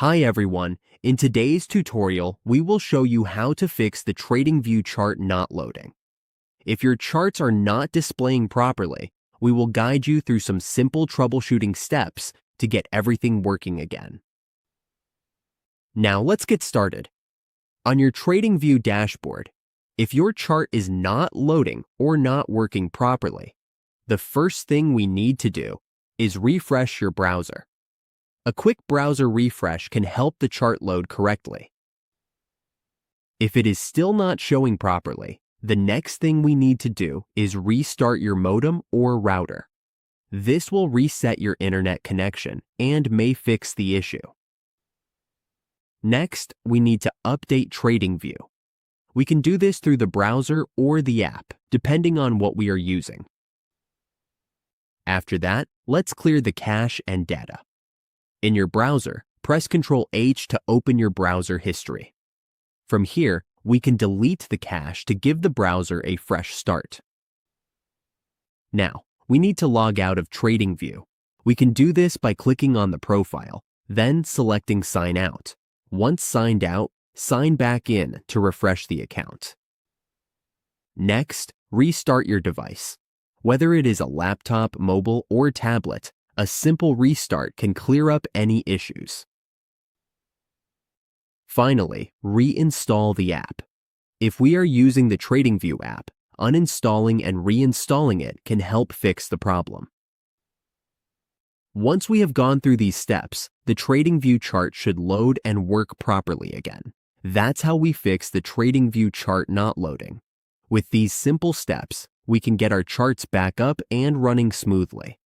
Hi everyone, in today's tutorial, we will show you how to fix the Tradingview chart not loading. If your charts are not displaying properly, we will guide you through some simple troubleshooting steps to get everything working again. Now let's get started. On your Tradingview dashboard, if your chart is not loading or not working properly, the first thing we need to do is refresh your browser. A quick browser refresh can help the chart load correctly. If it is still not showing properly, the next thing we need to do is restart your modem or router. This will reset your internet connection and may fix the issue. Next, we need to update Tradingview. We can do this through the browser or the app, depending on what we are using. After that, let's clear the cache and data. In your browser, press Ctrl-H to open your browser history. From here, we can delete the cache to give the browser a fresh start. Now, we need to log out of Tradingview. We can do this by clicking on the profile, then selecting Sign Out. Once signed out, sign back in to refresh the account. Next, restart your device. Whether it is a laptop, mobile, or tablet, a simple restart can clear up any issues. Finally, reinstall the app. If we are using the Tradingview app, uninstalling and reinstalling it can help fix the problem. Once we have gone through these steps, the Tradingview chart should load and work properly again. That's how we fix the Tradingview chart not loading. With these simple steps, we can get our charts back up and running smoothly.